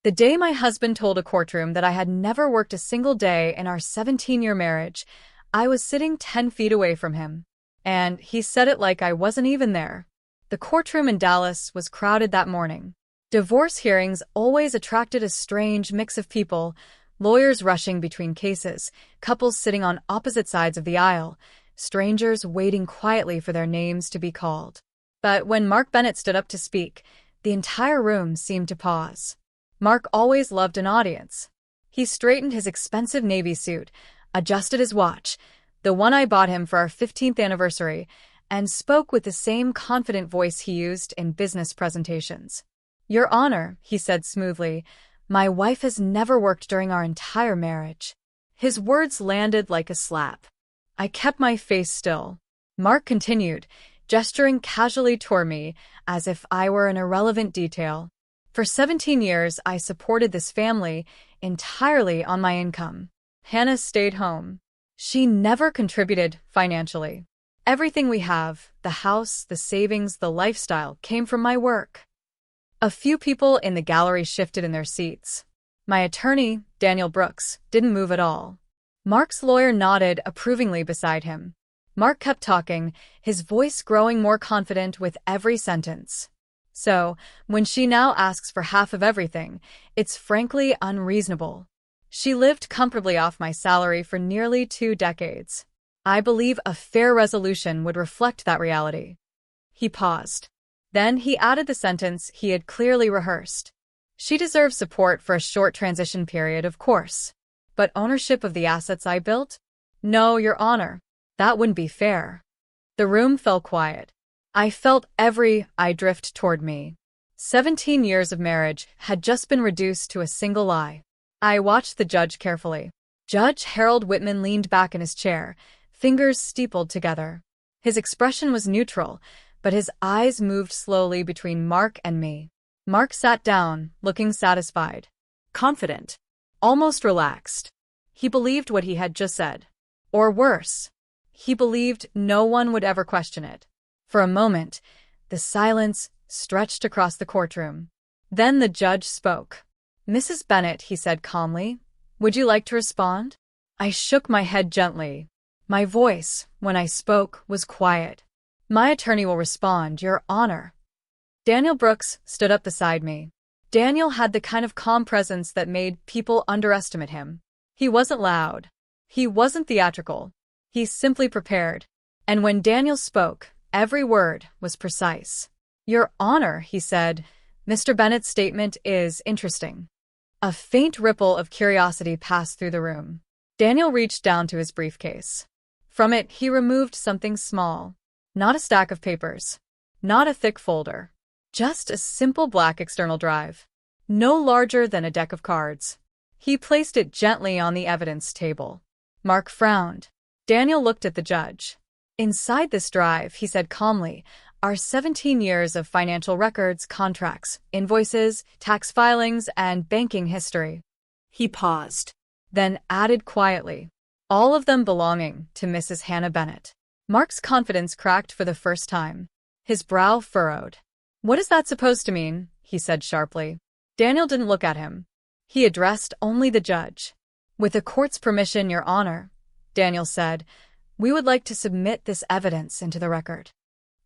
The day my husband told a courtroom that I had never worked a single day in our 17-year marriage, I was sitting 10 feet away from him. And he said it like I wasn't even there. The courtroom in Dallas was crowded that morning. Divorce hearings always attracted a strange mix of people, lawyers rushing between cases, couples sitting on opposite sides of the aisle, strangers waiting quietly for their names to be called. But when Mark Bennett stood up to speak, the entire room seemed to pause. Mark always loved an audience. He straightened his expensive navy suit, adjusted his watch, the one I bought him for our 15th anniversary, and spoke with the same confident voice he used in business presentations. "Your Honor," he said smoothly, "my wife has never worked during our entire marriage." His words landed like a slap. I kept my face still. Mark continued, gesturing casually toward me as if I were an irrelevant detail. "For 17 years, I supported this family entirely on my income. Hannah stayed home. She never contributed financially. Everything we have, the house, the savings, the lifestyle, came from my work." A few people in the gallery shifted in their seats. My attorney, Daniel Brooks, didn't move at all. Mark's lawyer nodded approvingly beside him. Mark kept talking, his voice growing more confident with every sentence. "So, when she now asks for half of everything, it's frankly unreasonable. She lived comfortably off my salary for nearly 2 decades. I believe a fair resolution would reflect that reality." He paused. Then he added the sentence he had clearly rehearsed. "She deserves support for a short transition period, of course. But ownership of the assets I built? No, Your Honor. That wouldn't be fair." The room fell quiet. I felt every eye drift toward me. 17 years of marriage had just been reduced to a single lie. I watched the judge carefully. Judge Harold Whitman leaned back in his chair, fingers steepled together. His expression was neutral, but his eyes moved slowly between Mark and me. Mark sat down, looking satisfied, confident, almost relaxed. He believed what he had just said. Or worse, he believed no one would ever question it. For a moment, the silence stretched across the courtroom. Then the judge spoke. "Mrs. Bennett," he said calmly, "would you like to respond?" I shook my head gently. My voice, when I spoke, was quiet. "My attorney will respond, Your Honor." Daniel Brooks stood up beside me. Daniel had the kind of calm presence that made people underestimate him. He wasn't loud. He wasn't theatrical. He simply prepared. And when Daniel spoke, every word was precise. "Your Honor," he said, "Mr. Bennett's statement is interesting." A faint ripple of curiosity passed through the room. Daniel reached down to his briefcase. From it, he removed something small. Not a stack of papers. Not a thick folder. Just a simple black external drive. No larger than a deck of cards. He placed it gently on the evidence table. Mark frowned. Daniel looked at the judge. "Inside this drive," he said calmly, "are 17 years of financial records, contracts, invoices, tax filings, and banking history." He paused, then added quietly, "All of them belonging to Mrs. Hannah Bennett." Mark's confidence cracked for the first time. His brow furrowed. "What is that supposed to mean?" he said sharply. Daniel didn't look at him. He addressed only the judge. "With the court's permission, Your Honor," Daniel said, "we would like to submit this evidence into the record."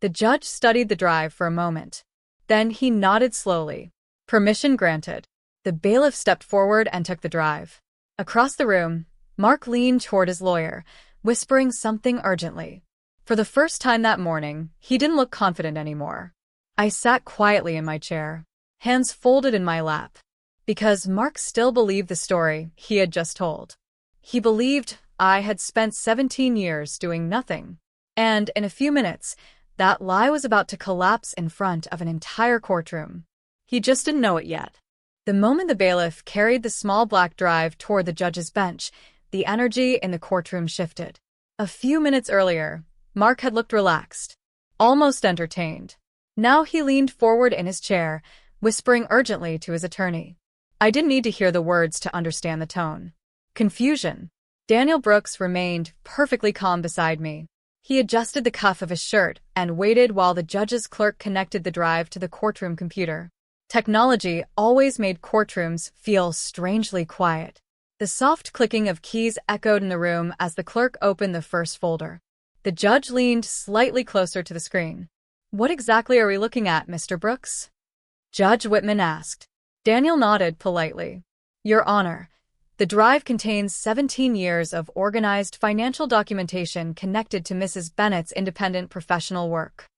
The judge studied the drive for a moment. Then he nodded slowly. "Permission granted." The bailiff stepped forward and took the drive. Across the room, Mark leaned toward his lawyer, whispering something urgently. For the first time that morning, he didn't look confident anymore. I sat quietly in my chair, hands folded in my lap, because Mark still believed the story he had just told. He believed I had spent 17 years doing nothing. And in a few minutes, that lie was about to collapse in front of an entire courtroom. He just didn't know it yet. The moment the bailiff carried the small black drive toward the judge's bench, the energy in the courtroom shifted. A few minutes earlier, Mark had looked relaxed, almost entertained. Now he leaned forward in his chair, whispering urgently to his attorney. I didn't need to hear the words to understand the tone. Confusion. Daniel Brooks remained perfectly calm beside me. He adjusted the cuff of his shirt and waited while the judge's clerk connected the drive to the courtroom computer. Technology always made courtrooms feel strangely quiet. The soft clicking of keys echoed in the room as the clerk opened the first folder. The judge leaned slightly closer to the screen. "What exactly are we looking at, Mr. Brooks?" Judge Whitman asked. Daniel nodded politely. "Your Honor, the drive contains 17 years of organized financial documentation connected to Mrs. Bennett's independent professional work."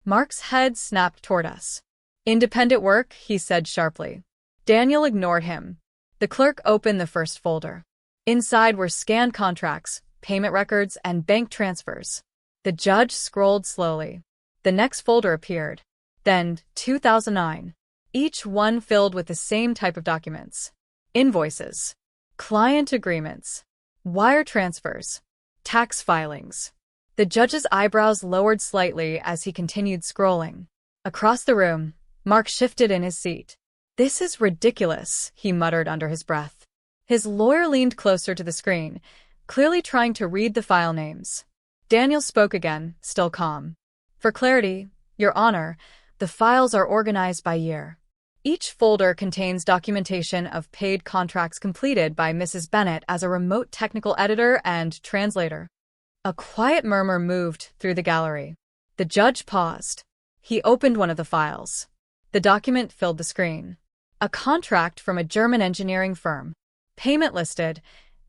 Mark's head snapped toward us. "Independent work?" he said sharply. Daniel ignored him. The clerk opened the first folder. Inside were scanned contracts, payment records, and bank transfers. The judge scrolled slowly. The next folder appeared. Then, 2009. Each one filled with the same type of documents. Invoices, client agreements, wire transfers, tax filings. The judge's eyebrows lowered slightly as he continued scrolling. Across the room, Mark shifted in his seat. "This is ridiculous," he muttered under his breath. His lawyer leaned closer to the screen, clearly trying to read the file names. Daniel spoke again, still calm. "For clarity, Your Honor, the files are organized by year. Each folder contains documentation of paid contracts completed by Mrs. Bennett as a remote technical editor and translator." A quiet murmur moved through the gallery. The judge paused. He opened one of the files. The document filled the screen. A contract from a German engineering firm. Payment listed,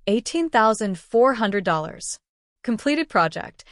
$18,400. Completed project,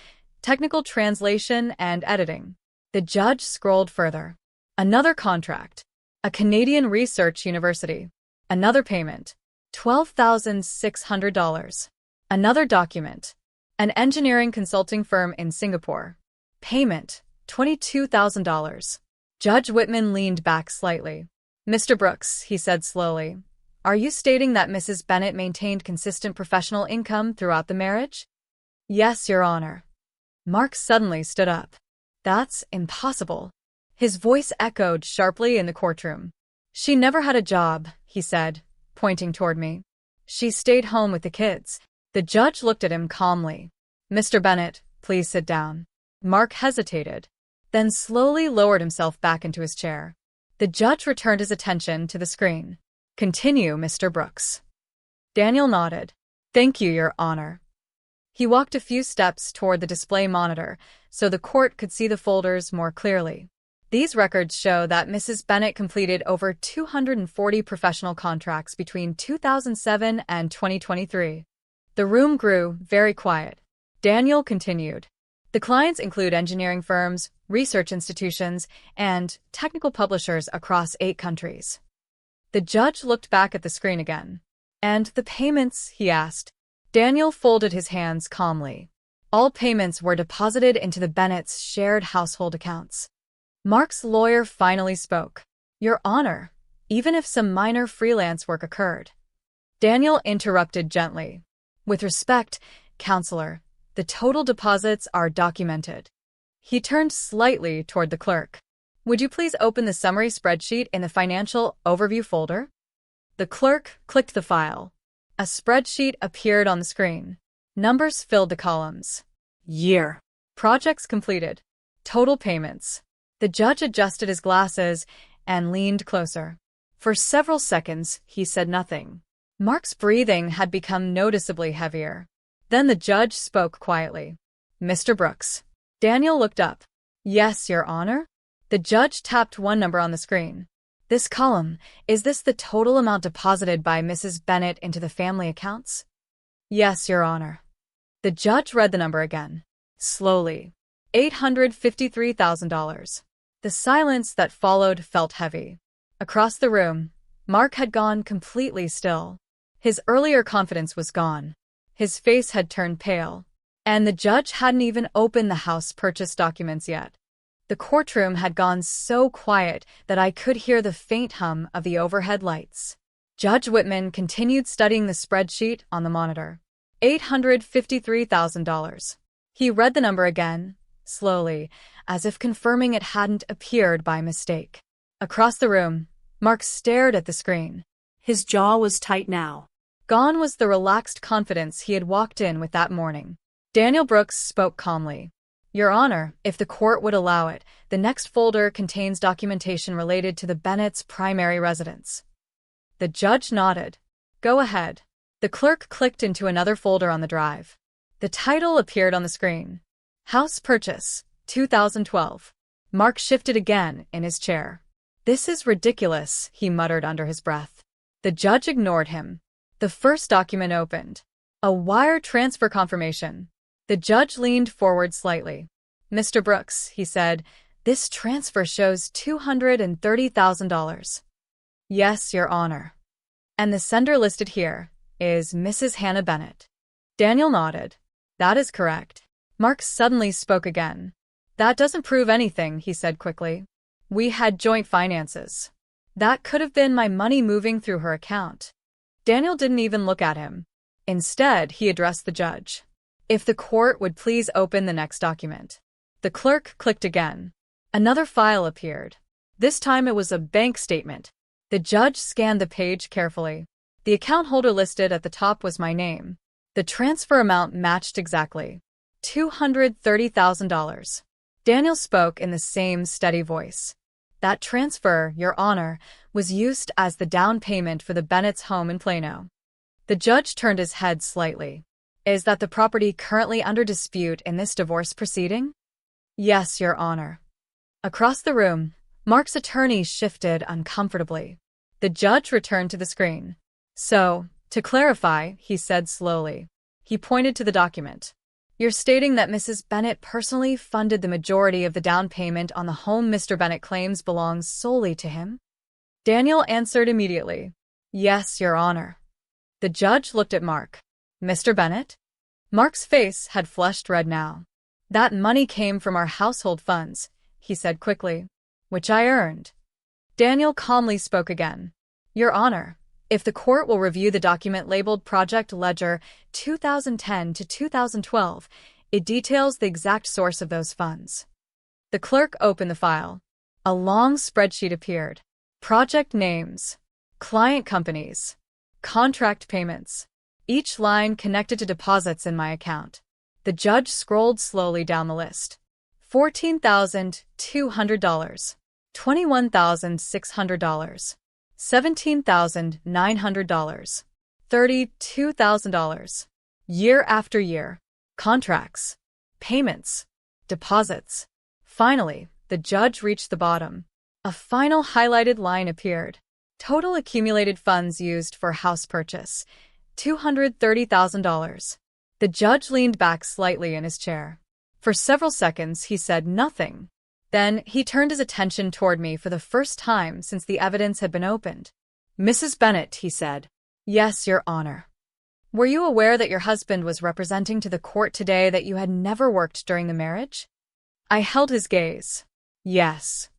technical translation and editing. The judge scrolled further. Another contract. A Canadian research university. Another payment, $12,600. Another document. An engineering consulting firm in Singapore. Payment, $22,000. Judge Whitman leaned back slightly. "Mr. Brooks," he said slowly, "are you stating that Mrs. Bennett maintained consistent professional income throughout the marriage?" "Yes, Your Honor." Mark suddenly stood up. "That's impossible." His voice echoed sharply in the courtroom. "She never had a job," he said, pointing toward me. "She stayed home with the kids." The judge looked at him calmly. "Mr. Bennett, please sit down." Mark hesitated, then slowly lowered himself back into his chair. The judge returned his attention to the screen. "Continue, Mr. Brooks." Daniel nodded. "Thank you, Your Honor." He walked a few steps toward the display monitor so the court could see the folders more clearly. These records show that Mrs. Bennett completed over 240 professional contracts between 2007 and 2023. The room grew very quiet. Daniel continued. "The clients include engineering firms, research institutions, and technical publishers across 8 countries. The judge looked back at the screen again. "And the payments?" he asked. Daniel folded his hands calmly. "All payments were deposited into the Bennett's shared household accounts." Mark's lawyer finally spoke. "Your Honor, even if some minor freelance work occurred." Daniel interrupted gently. "With respect, Counselor, the total deposits are documented." He turned slightly toward the clerk. "Would you please open the summary spreadsheet in the financial overview folder?" The clerk clicked the file. A spreadsheet appeared on the screen. Numbers filled the columns. Year. Projects completed. Total payments. The judge adjusted his glasses and leaned closer. For several seconds, he said nothing. Mark's breathing had become noticeably heavier. Then the judge spoke quietly. "Mr. Brooks." Daniel looked up. "Yes, Your Honor?" The judge tapped one number on the screen. "This column, is this the total amount deposited by Mrs. Bennett into the family accounts?" "Yes, Your Honor." The judge read the number again. Slowly. $853,000. The silence that followed felt heavy. Across the room, Mark had gone completely still. His earlier confidence was gone. His face had turned pale. And the judge hadn't even opened the house purchase documents yet. The courtroom had gone so quiet that I could hear the faint hum of the overhead lights. Judge Whitman continued studying the spreadsheet on the monitor. $853,000. He read the number again, slowly, as if confirming it hadn't appeared by mistake. Across the room, Mark stared at the screen. His jaw was tight now. Gone was the relaxed confidence he had walked in with that morning. Daniel Brooks spoke calmly. Your Honor, if the court would allow it, the next folder contains documentation related to the Bennett's primary residence. The judge nodded. Go ahead. The clerk clicked into another folder on the drive. The title appeared on the screen. House Purchase, 2012. Mark shifted again in his chair. This is ridiculous, he muttered under his breath. The judge ignored him. The first document opened. A wire transfer confirmation. The judge leaned forward slightly. Mr. Brooks, he said, this transfer shows $230,000. Yes, Your Honor. And the sender listed here is Mrs. Hannah Bennett. Daniel nodded. That is correct. Mark suddenly spoke again. That doesn't prove anything, he said quickly. We had joint finances. That could have been my money moving through her account. Daniel didn't even look at him. Instead, he addressed the judge. If the court would please open the next document. The clerk clicked again. Another file appeared. This time it was a bank statement. The judge scanned the page carefully. The account holder listed at the top was my name. The transfer amount matched exactly. $230,000. Daniel spoke in the same steady voice. That transfer, Your Honor, was used as the down payment for the Bennett's home in Plano. The judge turned his head slightly. Is that the property currently under dispute in this divorce proceeding? Yes, Your Honor. Across the room, Mark's attorney shifted uncomfortably. The judge returned to the screen. So, to clarify, he said slowly. He pointed to the document. You're stating that Mrs. Bennett personally funded the majority of the down payment on the home Mr. Bennett claims belongs solely to him? Daniel answered immediately. Yes, Your Honor. The judge looked at Mark. Mr. Bennett? Mark's face had flushed red now. That money came from our household funds, he said quickly, which I earned. Daniel calmly spoke again. Your Honor, if the court will review the document labeled Project Ledger 2010 to 2012, it details the exact source of those funds. The clerk opened the file. A long spreadsheet appeared. Project names, client companies, contract payments, each line connected to deposits in my account. The judge scrolled slowly down the list. $14,200, $21,600, $17,900, $32,000. Year after year. Contracts, payments, deposits. Finally, the judge reached the bottom. A final highlighted line appeared. Total accumulated funds used for house purchase, $230,000. The judge leaned back slightly in his chair. For several seconds, he said nothing. Then he turned his attention toward me for the first time since the evidence had been opened. Mrs. Bennett, he said. Yes, Your Honor. Were you aware that your husband was representing to the court today that you had never worked during the marriage? I held his gaze. Yes.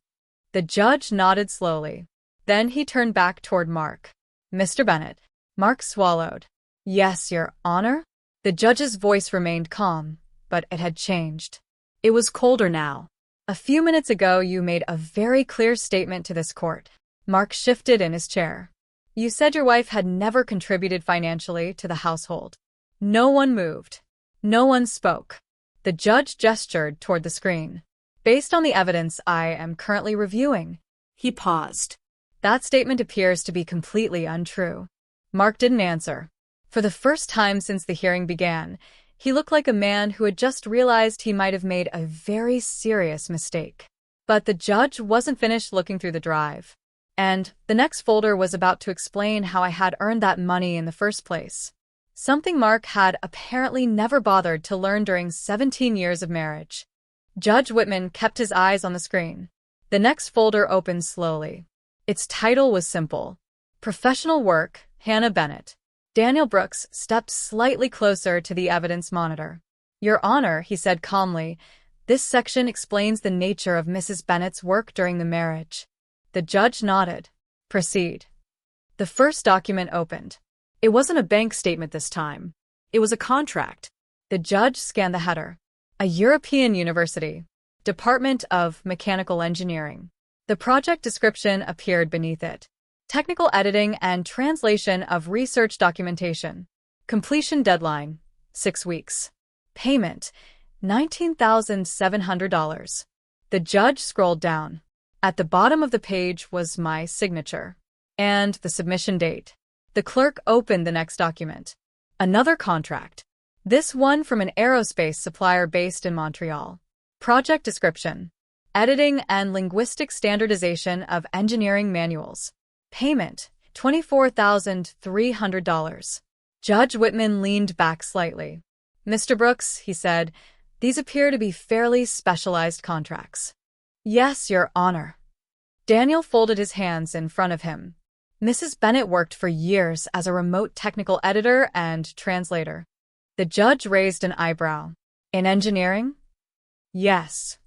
The judge nodded slowly. Then he turned back toward Mark. Mr. Bennett. Mark swallowed. Yes, Your Honor? The judge's voice remained calm, but it had changed. It was colder now. A few minutes ago, you made a very clear statement to this court. Mark shifted in his chair. You said your wife had never contributed financially to the household. No one moved. No one spoke. The judge gestured toward the screen. Based on the evidence I am currently reviewing. He paused. That statement appears to be completely untrue. Mark didn't answer. For the first time since the hearing began, he looked like a man who had just realized he might have made a very serious mistake. But the judge wasn't finished looking through the drive. And the next folder was about to explain how I had earned that money in the first place. Something Mark had apparently never bothered to learn during 17 years of marriage. Judge Whitman kept his eyes on the screen. The next folder opened slowly. Its title was simple. Professional Work, Hannah Bennett. Daniel Brooks stepped slightly closer to the evidence monitor. Your Honor, he said calmly, this section explains the nature of Mrs. Bennett's work during the marriage. The judge nodded. Proceed. The first document opened. It wasn't a bank statement this time. It was a contract. The judge scanned the header. A European University. Department of Mechanical Engineering. The project description appeared beneath it. Technical editing and translation of research documentation. Completion deadline, 6 weeks. Payment, $19,700. The judge scrolled down. At the bottom of the page was my signature and the submission date. The clerk opened the next document. Another contract. This one from an aerospace supplier based in Montreal. Project description. Editing and linguistic standardization of engineering manuals. Payment, $24,300. Judge Whitman leaned back slightly. Mr. Brooks, he said, these appear to be fairly specialized contracts. Yes, Your Honor. Daniel folded his hands in front of him. Mrs. Bennett worked for years as a remote technical editor and translator. The judge raised an eyebrow. In engineering? Yes.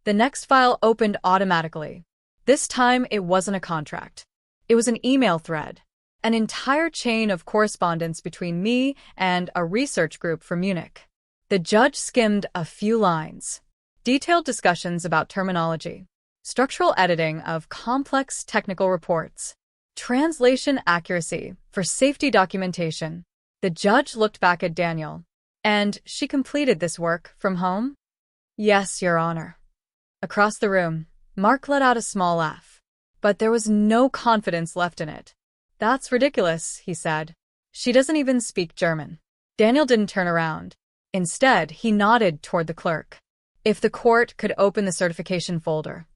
The next file opened automatically. This time it wasn't a contract. It was an email thread. An entire chain of correspondence between me and a research group from Munich. The judge skimmed a few lines. Detailed discussions about terminology. Structural editing of complex technical reports. Translation accuracy for safety documentation. The judge looked back at Daniel. And she completed this work from home? Yes, Your Honor. Across the room, Mark let out a small laugh. But there was no confidence left in it. That's ridiculous, he said. She doesn't even speak German. Daniel didn't turn around. Instead, he nodded toward the clerk. If the court could open the certification folder.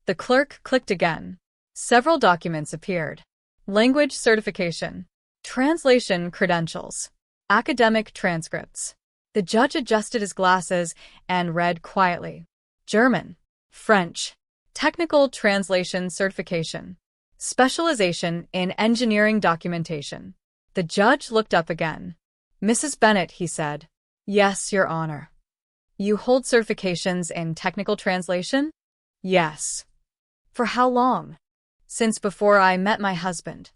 The clerk clicked again. Several documents appeared. Language certification. Translation credentials. Academic transcripts. The judge adjusted his glasses and read quietly. German. French. Technical translation certification. Specialization in engineering documentation. The judge looked up again. Mrs. Bennett, he said. Yes, Your Honor. You hold certifications in technical translation? Yes. For how long? Since before I met my husband.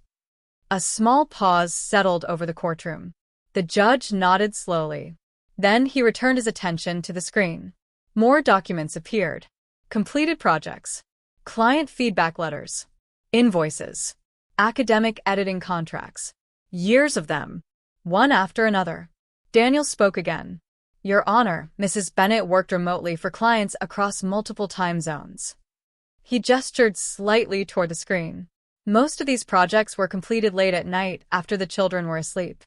A small pause settled over the courtroom. The judge nodded slowly. Then he returned his attention to the screen. More documents appeared. Completed projects. Client feedback letters. Invoices. Academic editing contracts. Years of them. One after another. Daniel spoke again. Your Honor, Mrs. Bennett worked remotely for clients across multiple time zones. He gestured slightly toward the screen. Most of these projects were completed late at night after the children were asleep.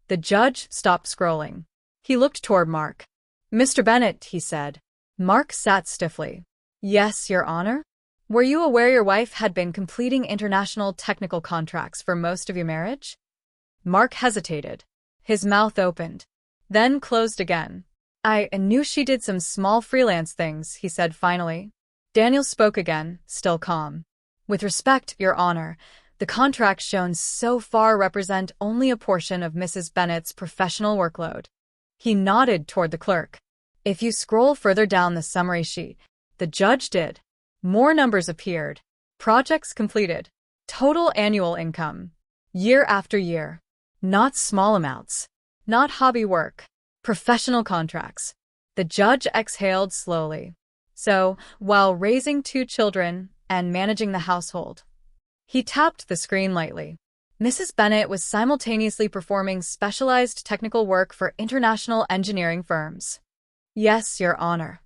The judge stopped scrolling. He looked toward Mark. Mr. Bennett, he said. Mark sat stiffly. Yes, Your Honor? Were you aware your wife had been completing international technical contracts for most of your marriage? Mark hesitated. His mouth opened, then closed again. I knew she did some small freelance things, he said finally. Daniel spoke again, still calm. With respect, Your Honor, the contracts shown so far represent only a portion of Mrs. Bennett's professional workload. He nodded toward the clerk. If you scroll further down the summary sheet, the judge did. More numbers appeared. Projects completed. Total annual income. Year after year. Not small amounts. Not hobby work. Professional contracts. The judge exhaled slowly. So, while raising 2 children and managing the household, he tapped the screen lightly. Mrs. Bennett was simultaneously performing specialized technical work for international engineering firms. Yes, Your Honor.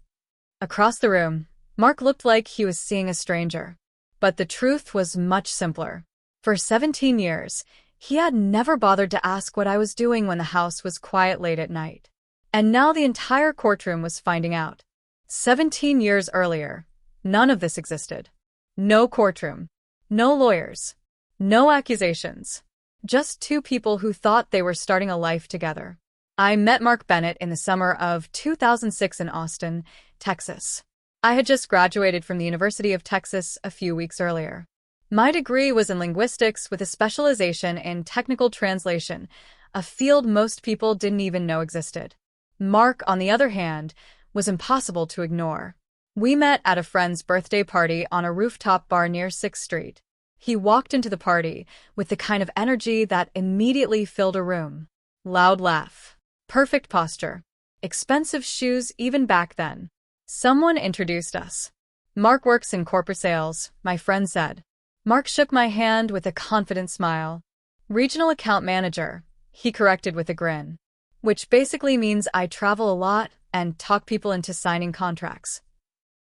Across the room, Mark looked like he was seeing a stranger. But the truth was much simpler. For 17 years, he had never bothered to ask what I was doing when the house was quiet late at night. And now the entire courtroom was finding out. 17 years earlier, none of this existed. No courtroom. No lawyers. No accusations. Just 2 people who thought they were starting a life together. I met Mark Bennett in the summer of 2006 in Austin, Texas. I had just graduated from the University of Texas a few weeks earlier. My degree was in linguistics with a specialization in technical translation, a field most people didn't even know existed. Mark, on the other hand, was impossible to ignore. We met at a friend's birthday party on a rooftop bar near 6th Street. He walked into the party with the kind of energy that immediately filled a room. Loud laugh. Perfect posture. Expensive shoes even back then. Someone introduced us. Mark works in corporate sales, my friend said. Mark shook my hand with a confident smile. Regional account manager, he corrected with a grin. Which basically means I travel a lot, and talk people into signing contracts.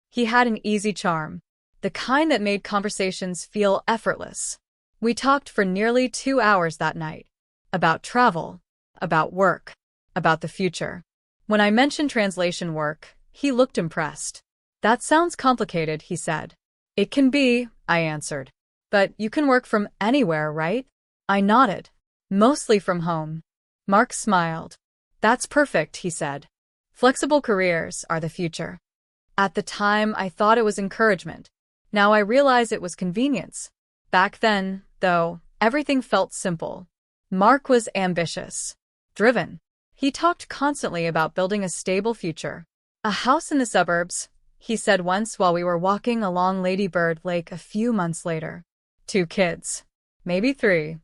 He had an easy charm, the kind that made conversations feel effortless. We talked for nearly 2 hours that night. About travel, about work, about the future. When I mentioned translation work, he looked impressed. "That sounds complicated," he said. "It can be," I answered. "But you can work from anywhere, right?" I nodded. "Mostly from home." Mark smiled. "That's perfect," he said. "Flexible careers are the future." At the time, I thought it was encouragement. Now I realize it was convenience. Back then, though, everything felt simple. Mark was ambitious, driven. He talked constantly about building a stable future. "A house in the suburbs," he said once while we were walking along Lady Bird Lake a few months later. "2 kids. Maybe 3.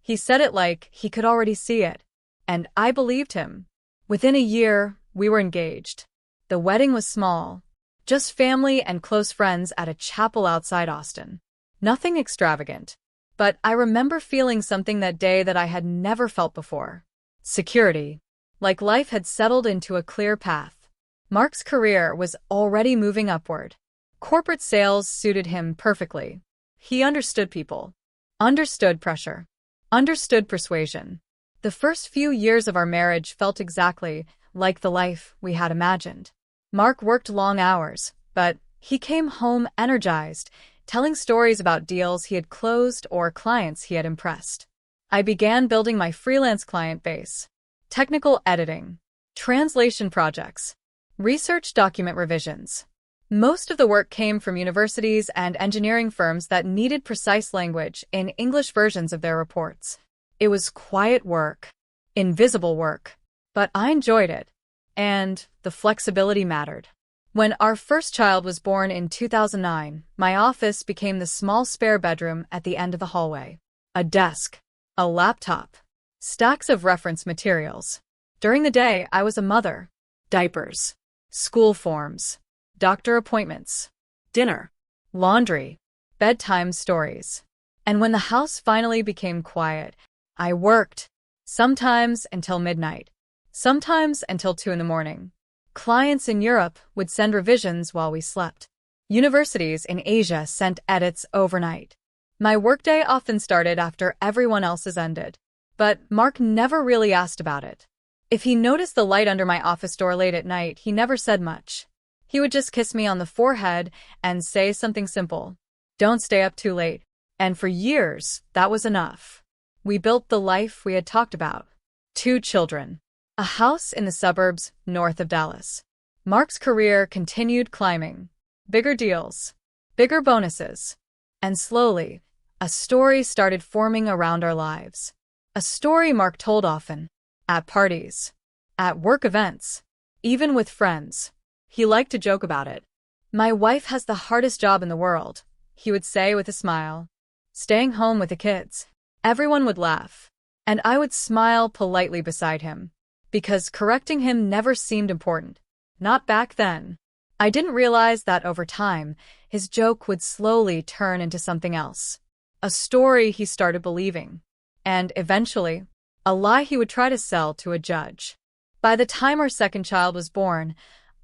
He said it like he could already see it. And I believed him. Within a year, we were engaged. The wedding was small. Just family and close friends at a chapel outside Austin. Nothing extravagant. But I remember feeling something that day that I had never felt before. Security. Like life had settled into a clear path. Mark's career was already moving upward. Corporate sales suited him perfectly. He understood people. Understood pressure. Understood persuasion. The first few years of our marriage felt exactly like the life we had imagined. Mark worked long hours, but he came home energized, telling stories about deals he had closed or clients he had impressed. I began building my freelance client base. Technical editing, translation projects, research document revisions. Most of the work came from universities and engineering firms that needed precise language in English versions of their reports. It was quiet work, invisible work, but I enjoyed it, and the flexibility mattered. When our first child was born in 2009, my office became the small spare bedroom at the end of the hallway. A desk, a laptop, stacks of reference materials. During the day, I was a mother. Diapers, school forms, doctor appointments, Dinner. laundry, bedtime stories. And when the house finally became quiet, I worked, sometimes until midnight, sometimes until 2 in the morning. Clients in Europe would send revisions while we slept. Universities in Asia sent edits overnight. My workday often started after everyone else's ended. But Mark never really asked about it. If he noticed the light under my office door late at night, he never said much. He would just kiss me on the forehead and say something simple. "Don't stay up too late." And for years, that was enough. We built the life we had talked about. 2 children. A house in the suburbs north of Dallas. Mark's career continued climbing. Bigger deals. Bigger bonuses. And slowly, a story started forming around our lives. A story Mark told often. At parties. At work events. Even with friends. He liked to joke about it. "My wife has the hardest job in the world," he would say with a smile. "Staying home with the kids." Everyone would laugh. And I would smile politely beside him. Because correcting him never seemed important. Not back then. I didn't realize that over time, his joke would slowly turn into something else. A story he started believing. And eventually, a lie he would try to sell to a judge. By the time our second child was born,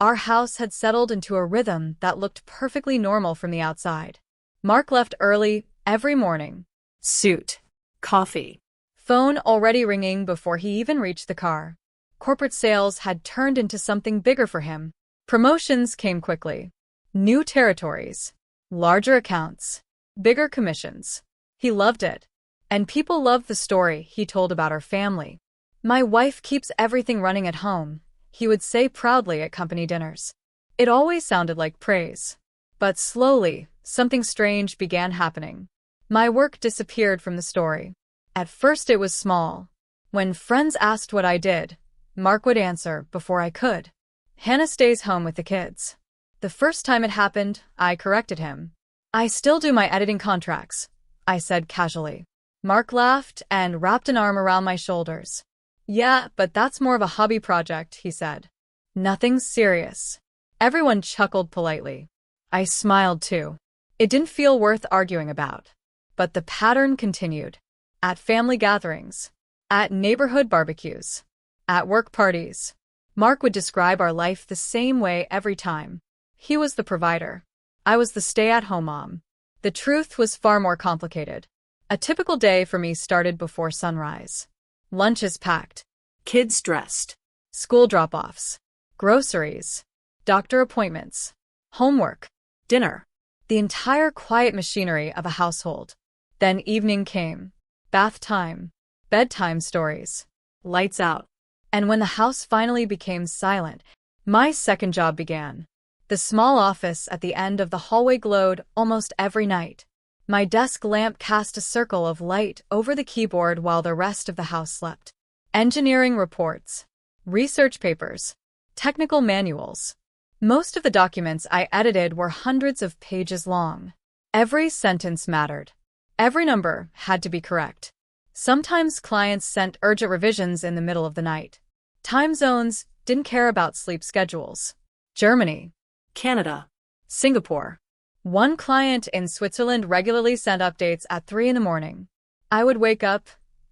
our house had settled into a rhythm that looked perfectly normal from the outside. Mark left early every morning. Suit. Coffee. Phone already ringing before he even reached the car. Corporate sales had turned into something bigger for him. Promotions came quickly. New territories. Larger accounts. Bigger commissions. He loved it. And people loved the story he told about our family. "My wife keeps everything running at home," he would say proudly at company dinners. It always sounded like praise. But slowly, something strange began happening. My work disappeared from the story. At first it was small. When friends asked what I did, Mark would answer before I could. "Hannah stays home with the kids." The first time it happened, I corrected him. "I still do my editing contracts," I said casually. Mark laughed and wrapped an arm around my shoulders. "Yeah, but that's more of a hobby project," he said. "Nothing serious." Everyone chuckled politely. I smiled too. It didn't feel worth arguing about. But the pattern continued. At family gatherings. At neighborhood barbecues. At work parties. Mark would describe our life the same way every time. He was the provider. I was the stay-at-home mom. The truth was far more complicated. A typical day for me started before sunrise. Lunch is packed. Kids dressed. School drop-offs. Groceries. Doctor appointments. Homework. Dinner. The entire quiet machinery of a household. Then evening came. Bath time. Bedtime stories. Lights out. And when the house finally became silent, my second job began. The small office at the end of the hallway glowed almost every night. My desk lamp cast a circle of light over the keyboard while the rest of the house slept. Engineering reports. Research papers. Technical manuals. Most of the documents I edited were hundreds of pages long. Every sentence mattered. Every number had to be correct. Sometimes clients sent urgent revisions in the middle of the night. Time zones didn't care about sleep schedules. Germany. Canada. Singapore. One client in Switzerland regularly sent updates at 3 in the morning. I would wake up,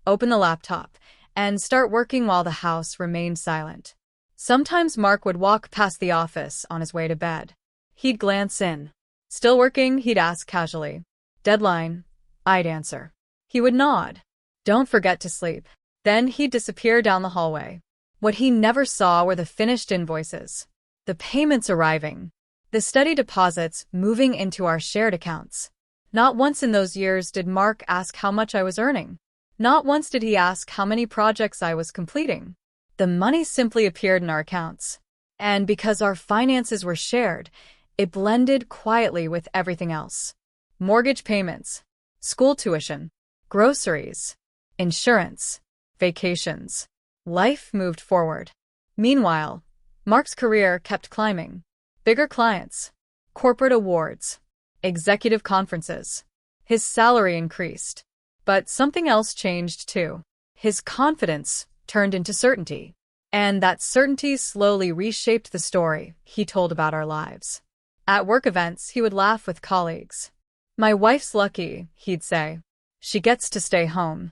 open the laptop, and start working while the house remained silent. Sometimes Mark would walk past the office on his way to bed. He'd glance in. "Still working?" he'd ask casually. "Deadline?" I'd answer. He would nod. "Don't forget to sleep." Then he'd disappear down the hallway. What he never saw were the finished invoices. The payments arriving. The steady deposits moving into our shared accounts. Not once in those years did Mark ask how much I was earning. Not once did he ask how many projects I was completing. The money simply appeared in our accounts. And because our finances were shared, it blended quietly with everything else. Mortgage payments, school tuition, groceries, insurance, vacations. Life moved forward. Meanwhile, Mark's career kept climbing. Bigger clients, corporate awards, executive conferences. His salary increased. But something else changed too. His confidence turned into certainty. And that certainty slowly reshaped the story he told about our lives. At work events, he would laugh with colleagues. "My wife's lucky," he'd say. "She gets to stay home."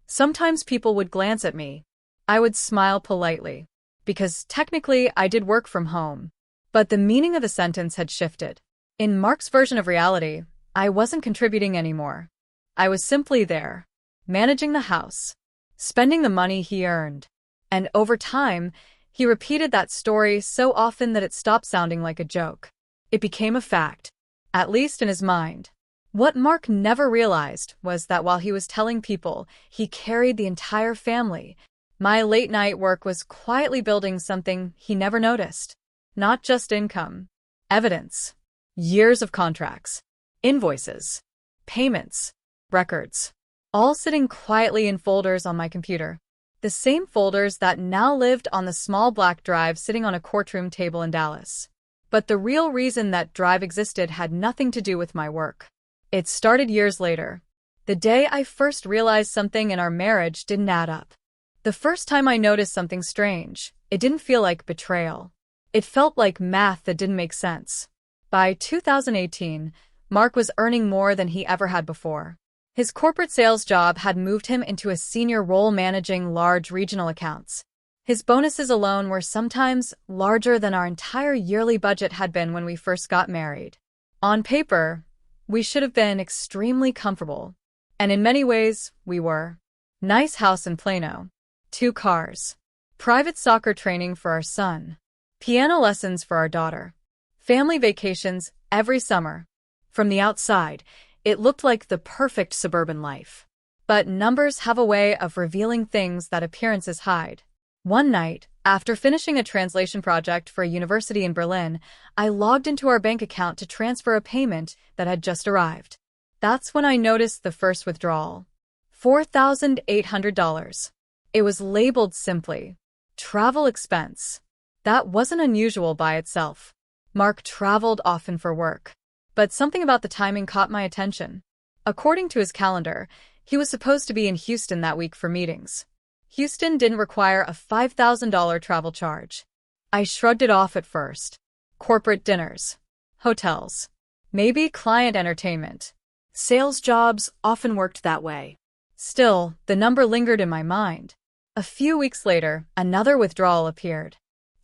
Sometimes people would glance at me. I would smile politely, because technically I did work from home. But the meaning of the sentence had shifted. In Mark's version of reality, I wasn't contributing anymore. I was simply there, managing the house, spending the money he earned. And over time, he repeated that story so often that it stopped sounding like a joke. It became a fact, at least in his mind. What Mark never realized was that while he was telling people he carried the entire family, my late-night work was quietly building something he never noticed. Not just income, evidence, years of contracts, invoices, payments, records, all sitting quietly in folders on my computer. The same folders that now lived on the small black drive sitting on a courtroom table in Dallas. But the real reason that drive existed had nothing to do with my work. It started years later. The day I first realized something in our marriage didn't add up. The first time I noticed something strange, it didn't feel like betrayal. It felt like math that didn't make sense. By 2018, Mark was earning more than he ever had before. His corporate sales job had moved him into a senior role managing large regional accounts. His bonuses alone were sometimes larger than our entire yearly budget had been when we first got married. On paper, we should have been extremely comfortable. And in many ways, we were. Nice house in Plano. 2 cars. Private soccer training for our son. Piano lessons for our daughter. Family vacations every summer. From the outside, it looked like the perfect suburban life. But numbers have a way of revealing things that appearances hide. One night, after finishing a translation project for a university in Berlin, I logged into our bank account to transfer a payment that had just arrived. That's when I noticed the first withdrawal. $4,800. It was labeled simply, travel expense. That wasn't unusual by itself. Mark traveled often for work. But something about the timing caught my attention. According to his calendar, he was supposed to be in Houston that week for meetings. Houston didn't require a $5,000 travel charge. I shrugged it off at first. Corporate dinners. Hotels. Maybe client entertainment. Sales jobs often worked that way. Still, the number lingered in my mind. A few weeks later, another withdrawal appeared.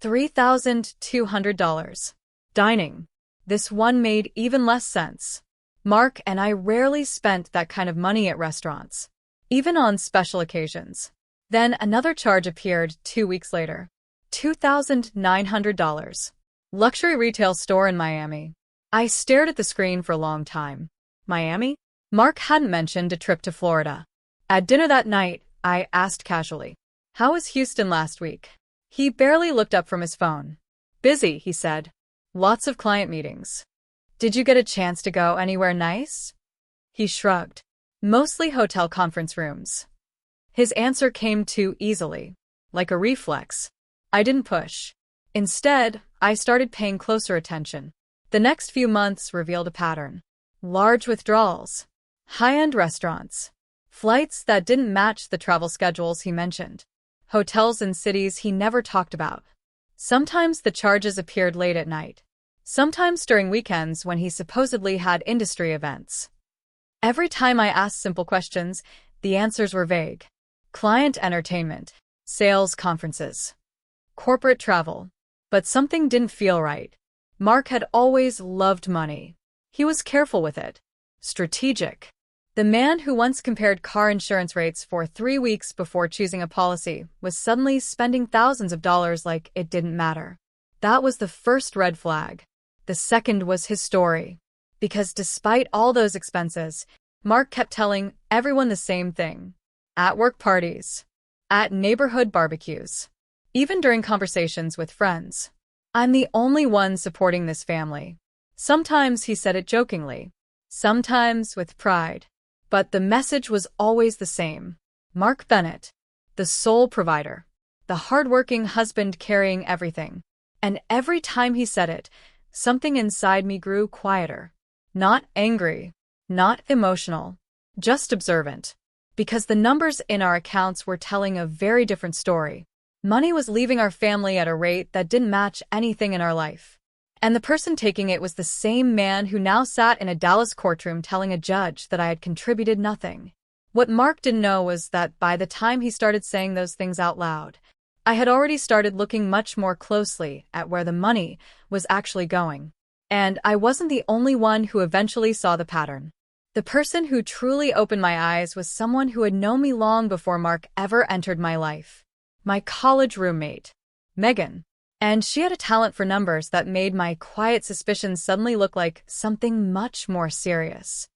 $3,200. Dining. This one made even less sense. Mark and I rarely spent that kind of money at restaurants, even on special occasions. Then another charge appeared 2 weeks later. $2,900. Luxury retail store in Miami. I stared at the screen for a long time. Miami? Mark hadn't mentioned a trip to Florida. At dinner that night, I asked casually, "How was Houston last week?" He barely looked up from his phone. "Busy," he said. "Lots of client meetings." "Did you get a chance to go anywhere nice?" He shrugged. "Mostly hotel conference rooms." His answer came too easily, like a reflex. I didn't push. Instead, I started paying closer attention. The next few months revealed a pattern. Large withdrawals, high-end restaurants, flights that didn't match the travel schedules he mentioned, hotels in cities he never talked about. Sometimes the charges appeared late at night, sometimes during weekends when he supposedly had industry events. Every time I asked simple questions, the answers were vague. Client entertainment, sales conferences, corporate travel. But something didn't feel right. Mark had always loved money. He was careful with it. Strategic. The man who once compared car insurance rates for 3 weeks before choosing a policy was suddenly spending thousands of dollars like it didn't matter. That was the first red flag. The second was his story. Because despite all those expenses, Mark kept telling everyone the same thing. At work parties, at neighborhood barbecues, even during conversations with friends. "I'm the only one supporting this family." Sometimes he said it jokingly, sometimes with pride. But the message was always the same. Mark Bennett, the sole provider, the hardworking husband carrying everything. And every time he said it, something inside me grew quieter. Not angry, not emotional, just observant. Because the numbers in our accounts were telling a very different story. Money was leaving our family at a rate that didn't match anything in our life. And the person taking it was the same man who now sat in a Dallas courtroom telling a judge that I had contributed nothing. What Mark didn't know was that by the time he started saying those things out loud, I had already started looking much more closely at where the money was actually going. And I wasn't the only one who eventually saw the pattern. The person who truly opened my eyes was someone who had known me long before Mark ever entered my life. My college roommate, Megan. And she had a talent for numbers that made my quiet suspicions suddenly look like something much more serious.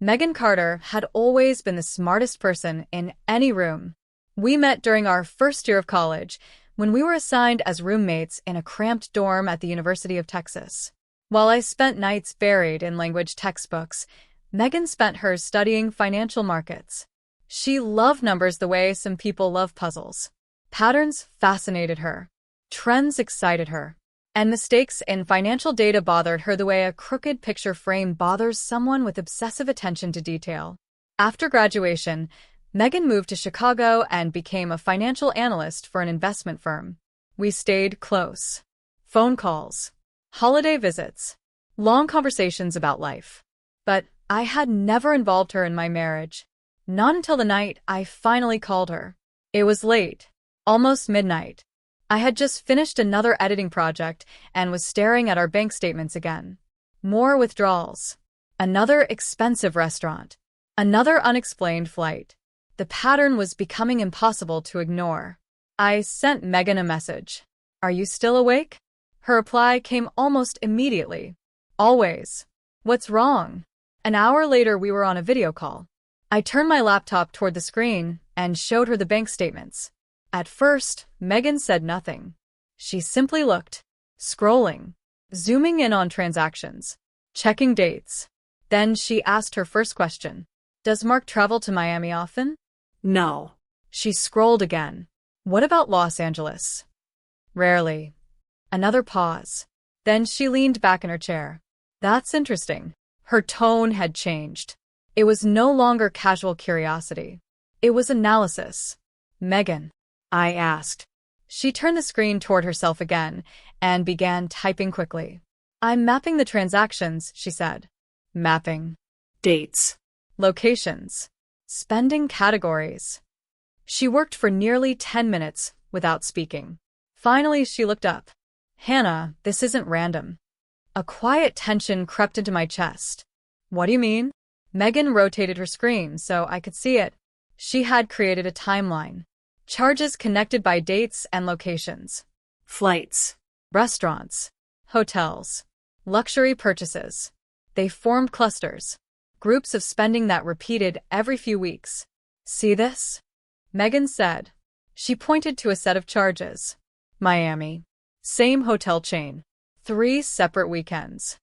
Megan Carter had always been the smartest person in any room. We met during our first year of college, when we were assigned as roommates in a cramped dorm at the University of Texas. While I spent nights buried in language textbooks, Megan spent hers studying financial markets. She loved numbers the way some people love puzzles. Patterns fascinated her. Trends excited her. And mistakes in financial data bothered her the way a crooked picture frame bothers someone with obsessive attention to detail. After graduation, Megan moved to Chicago and became a financial analyst for an investment firm. We stayed close. Phone calls, holiday visits, long conversations about life. But I had never involved her in my marriage. Not until the night I finally called her. It was late, almost midnight. I had just finished another editing project and was staring at our bank statements again. More withdrawals. Another expensive restaurant. Another unexplained flight. The pattern was becoming impossible to ignore. I sent Megan a message. "Are you still awake?" Her reply came almost immediately. "Always." "What's wrong?" An hour later, we were on a video call. I turned my laptop toward the screen and showed her the bank statements. At first, Megan said nothing. She simply looked, scrolling, zooming in on transactions, checking dates. Then she asked her first question. "Does Mark travel to Miami often?" No. She scrolled again. "What about Los Angeles?" "Rarely." Another pause. Then she leaned back in her chair. "That's interesting." Her tone had changed. It was no longer casual curiosity. It was analysis. "Megan," I asked. She turned the screen toward herself again and began typing quickly. "I'm mapping the transactions," she said. "Mapping." Dates. Locations. Spending categories. She worked for nearly 10 minutes without speaking. Finally, she looked up. Hannah, this isn't random. A quiet tension crept into my chest. What do you mean? Megan rotated her screen so I could see it. She had created a timeline. Charges connected by dates and locations. Flights. Restaurants. Hotels. Luxury purchases. They formed clusters. Groups of spending that repeated every few weeks. See this? Megan said. She pointed to a set of charges. Miami. Same hotel chain. 3 separate weekends.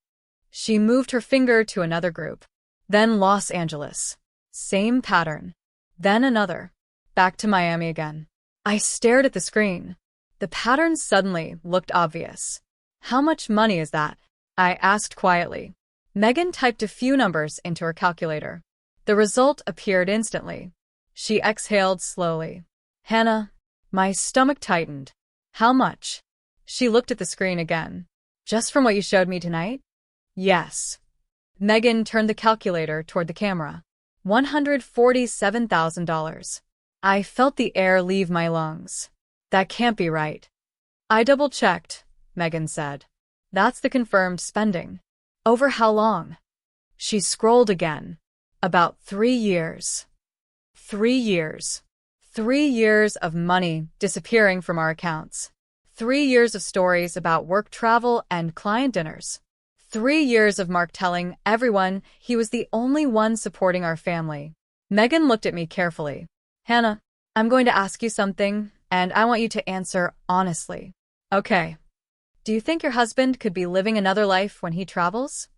She moved her finger to another group. Then Los Angeles. Same pattern. Then another. Back to Miami again. I stared at the screen. The pattern suddenly looked obvious. How much money is that? I asked quietly. Megan typed a few numbers into her calculator. The result appeared instantly. She exhaled slowly. Hannah, my stomach tightened. How much? She looked at the screen again. Just from what you showed me tonight? Yes. Megan turned the calculator toward the camera. $147,000. I felt the air leave my lungs. That can't be right. I double-checked, Megan said. That's the confirmed spending. Over how long? She scrolled again. About 3 years. 3 years. 3 years of money disappearing from our accounts. 3 years of stories about work travel and client dinners. 3 years of Mark telling everyone he was the only one supporting our family. Megan looked at me carefully. Hannah, I'm going to ask you something, and I want you to answer honestly. Okay. Do you think your husband could be living another life when he travels?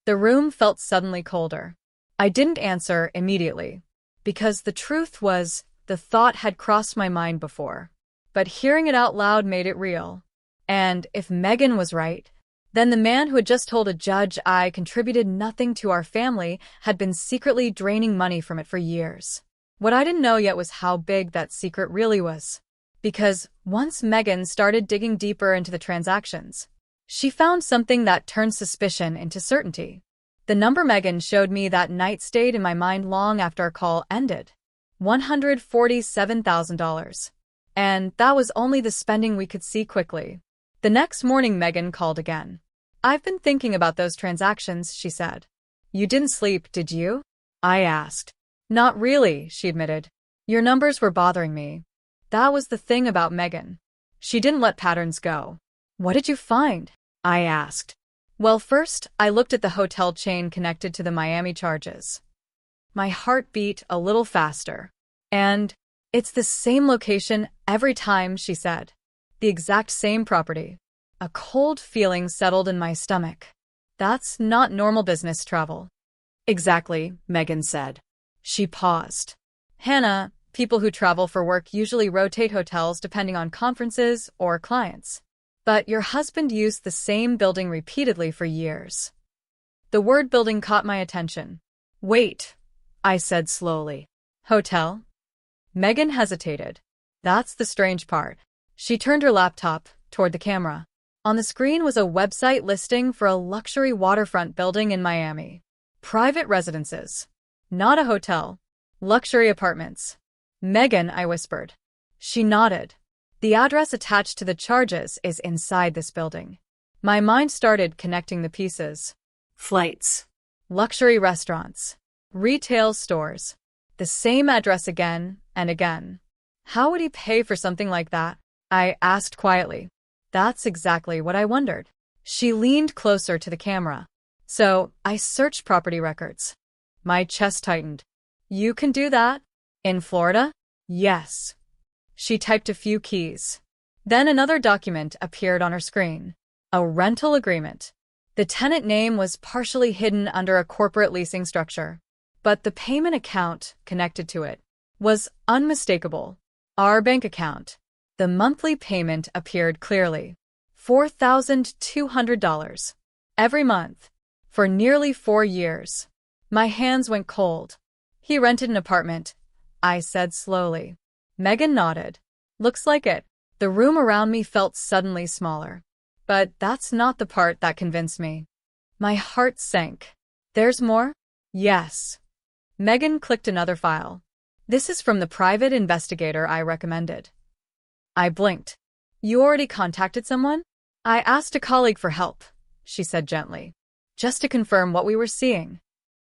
The room felt suddenly colder. I didn't answer immediately, because the truth was, the thought had crossed my mind before. But hearing it out loud made it real. And if Megan was right, then the man who had just told a judge I contributed nothing to our family had been secretly draining money from it for years. What I didn't know yet was how big that secret really was. Because once Megan started digging deeper into the transactions, she found something that turned suspicion into certainty. The number Megan showed me that night stayed in my mind long after our call ended. $147,000. And that was only the spending we could see quickly. The next morning, Megan called again. I've been thinking about those transactions, she said. You didn't sleep, did you? I asked. Not really, she admitted. Your numbers were bothering me. That was the thing about Megan. She didn't let patterns go. What did you find? I asked. Well, first, I looked at the hotel chain connected to the Miami charges. My heart beat a little faster. And it's the same location every time, she said. The exact same property. A cold feeling settled in my stomach. That's not normal business travel. Exactly, Megan said. She paused. Hannah, people who travel for work usually rotate hotels depending on conferences or clients. But your husband used the same building repeatedly for years. The word building caught my attention. Wait, I said slowly. Hotel? Megan hesitated. That's the strange part. She turned her laptop toward the camera. On the screen was a website listing for a luxury waterfront building in Miami. Private residences. Not a hotel. Luxury apartments. Megan, I whispered. She nodded. The address attached to the charges is inside this building. My mind started connecting the pieces. Flights. Luxury restaurants. Retail stores. The same address again and again. How would he pay for something like that? I asked quietly. That's exactly what I wondered. She leaned closer to the camera. So, I searched property records. My chest tightened. You can do that? In Florida? Yes. She typed a few keys. Then another document appeared on her screen. A rental agreement. The tenant name was partially hidden under a corporate leasing structure. But the payment account connected to it was unmistakable. Our bank account. The monthly payment appeared clearly. $4,200. Every month. For nearly 4 years. My hands went cold. He rented an apartment, I said slowly. Megan nodded. Looks like it. The room around me felt suddenly smaller. But that's not the part that convinced me. My heart sank. There's more? Yes. Megan clicked another file. This is from the private investigator I recommended. I blinked. You already contacted someone? I asked a colleague for help, she said gently, just to confirm what we were seeing.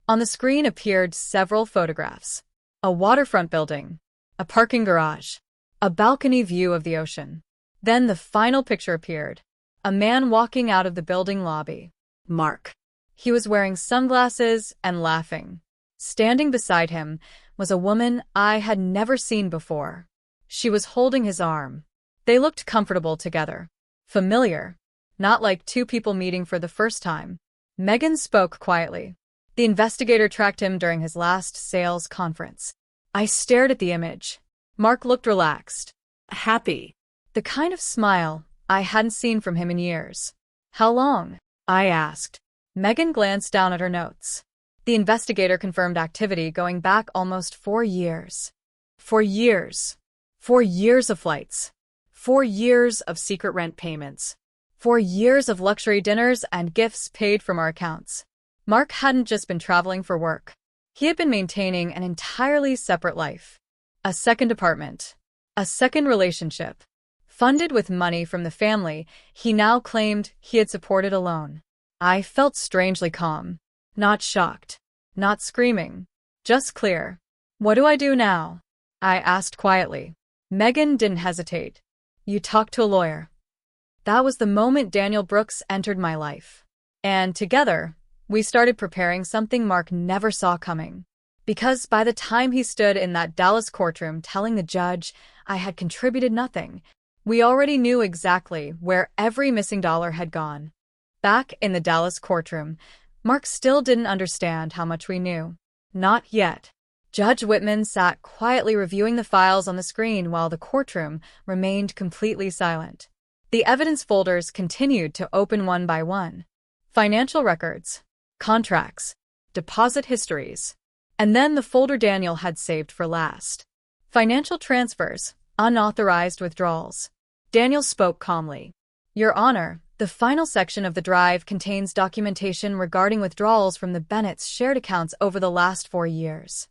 On the screen appeared several photographs. A waterfront building, a parking garage, a balcony view of the ocean. Then the final picture appeared. A man walking out of the building lobby. Mark. He was wearing sunglasses and laughing. Standing beside him was a woman I had never seen before. She was holding his arm. They looked comfortable together. Familiar. Not like two people meeting for the first time. Megan spoke quietly. The investigator tracked him during his last sales conference. I stared at the image. Mark looked relaxed. Happy. The kind of smile I hadn't seen from him in years. How long? I asked. Megan glanced down at her notes. The investigator confirmed activity going back almost 4 years. 4 years. 4 years of flights. 4 years of secret rent payments. 4 years of luxury dinners and gifts paid from our accounts. Mark hadn't just been traveling for work. He had been maintaining an entirely separate life. A second apartment. A second relationship. Funded with money from the family he now claimed he had supported alone. I felt strangely calm. Not shocked. Not screaming. Just clear. What do I do now? I asked quietly. Megan didn't hesitate. You talked to a lawyer. That was the moment Daniel Brooks entered my life. And together, we started preparing something Mark never saw coming. Because by the time he stood in that Dallas courtroom telling the judge I had contributed nothing, we already knew exactly where every missing dollar had gone. Back in the Dallas courtroom, Mark still didn't understand how much we knew. Not yet. Judge Whitman sat quietly reviewing the files on the screen while the courtroom remained completely silent. The evidence folders continued to open one by one. Financial records, contracts, deposit histories, and then the folder Daniel had saved for last. Financial transfers, unauthorized withdrawals. Daniel spoke calmly. Your Honor, the final section of the drive contains documentation regarding withdrawals from the Bennett's shared accounts over the last 4 years.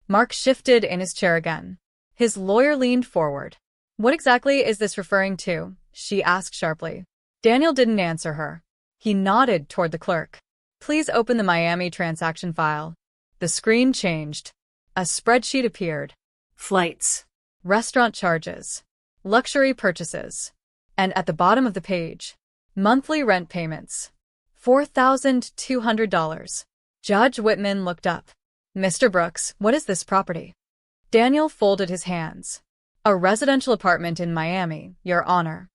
Mark shifted in his chair again. His lawyer leaned forward. What exactly is this referring to? She asked sharply. Daniel didn't answer her. He nodded toward the clerk. Please open the Miami transaction file. The screen changed. A spreadsheet appeared. Flights. Restaurant charges. Luxury purchases. And at the bottom of the page, monthly rent payments. $4,200. Judge Whitman looked up. Mr. Brooks, what is this property? Daniel folded his hands. A residential apartment in Miami, Your Honor.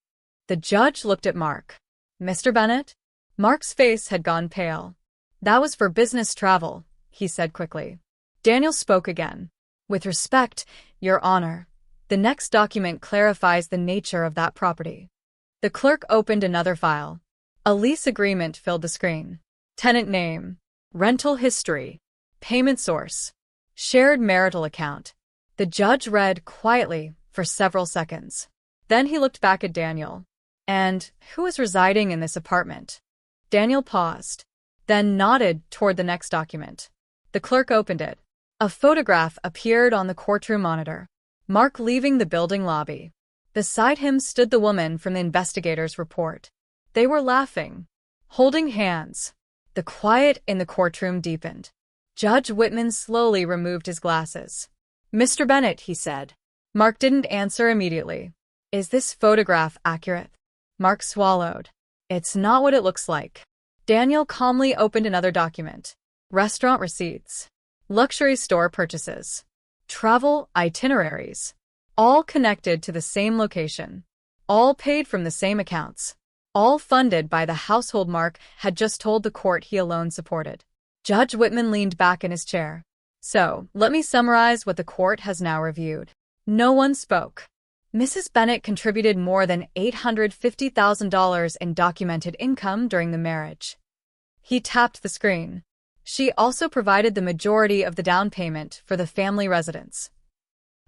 The judge looked at Mark. Mr. Bennett? Mark's face had gone pale. That was for business travel, he said quickly. Daniel spoke again. With respect, Your Honor, the next document clarifies the nature of that property. The clerk opened another file. A lease agreement filled the screen. Tenant name, rental history, payment source, shared marital account. The judge read quietly for several seconds. Then he looked back at Daniel. And who is residing in this apartment? Daniel paused, then nodded toward the next document. The clerk opened it. A photograph appeared on the courtroom monitor. Mark leaving the building lobby. Beside him stood the woman from the investigator's report. They were laughing, holding hands. The quiet in the courtroom deepened. Judge Whitman slowly removed his glasses. Mr. Bennett, he said. Mark didn't answer immediately. Is this photograph accurate? Mark swallowed. It's not what it looks like. Daniel calmly opened another document. Restaurant receipts. Luxury store purchases. Travel itineraries. All connected to the same location. All paid from the same accounts. All funded by the household Mark had just told the court he alone supported. Judge Whitman leaned back in his chair. So, let me summarize what the court has now reviewed. No one spoke. Mrs. Bennett contributed more than $850,000 in documented income during the marriage. He tapped the screen. She also provided the majority of the down payment for the family residence.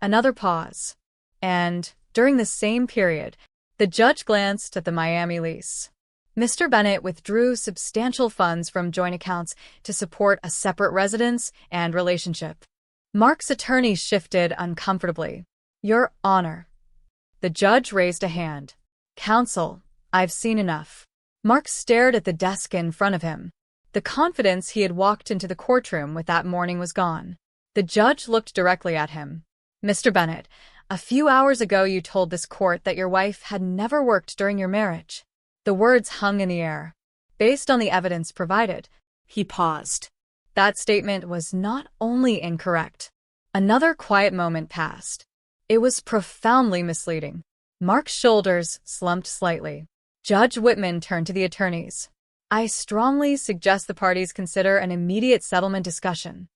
Another pause. And, during the same period, the judge glanced at the Miami lease. Mr. Bennett withdrew substantial funds from joint accounts to support a separate residence and relationship. Mark's attorney shifted uncomfortably. Your Honor. The judge raised a hand. Counsel, I've seen enough. Mark stared at the desk in front of him. The confidence he had walked into the courtroom with that morning was gone. The judge looked directly at him. Mr. Bennett, a few hours ago you told this court that your wife had never worked during your marriage. The words hung in the air. Based on the evidence provided, He paused. that statement was not only incorrect. Another quiet moment passed. It was profoundly misleading. Mark's shoulders slumped slightly. Judge Whitman turned to the attorneys. I strongly suggest the parties consider an immediate settlement discussion.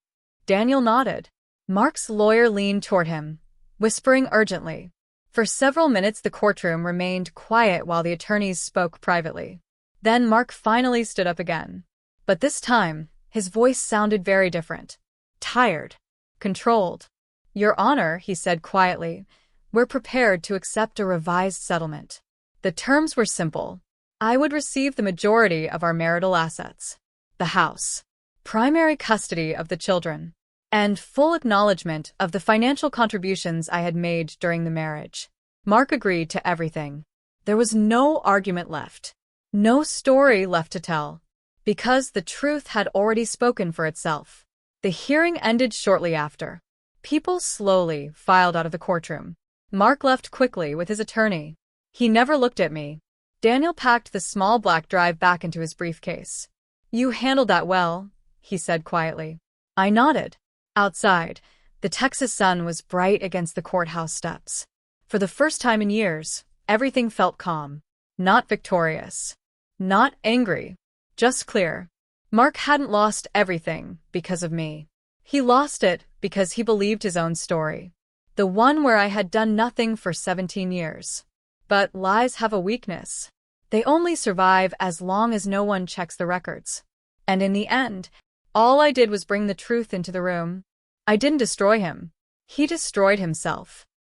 Daniel nodded. Mark's lawyer leaned toward him, whispering urgently. For several minutes the courtroom remained quiet while the attorneys spoke privately. Then Mark finally stood up again. But this time, his voice sounded very different. Tired. Controlled. Your Honor, he said quietly, we're prepared to accept a revised settlement. The terms were simple. I would receive the majority of our marital assets, the house, primary custody of the children, and full acknowledgement of the financial contributions I had made during the marriage. Mark agreed to everything. There was no argument left, no story left to tell, because the truth had already spoken for itself. The hearing ended shortly after. People slowly filed out of the courtroom. Mark left quickly with his attorney. He never looked at me. Daniel packed the small black drive back into his briefcase. You handled that well, he said quietly. I nodded. Outside, the Texas sun was bright against the courthouse steps. For the first time in years, everything felt calm. Not victorious. Not angry. Just clear. Mark hadn't lost everything because of me. He lost it because he believed his own story. The one where I had done nothing for 17 years. But lies have a weakness. They only survive as long as no one checks the records. And in the end, all I did was bring the truth into the room. I didn't destroy him. He destroyed himself.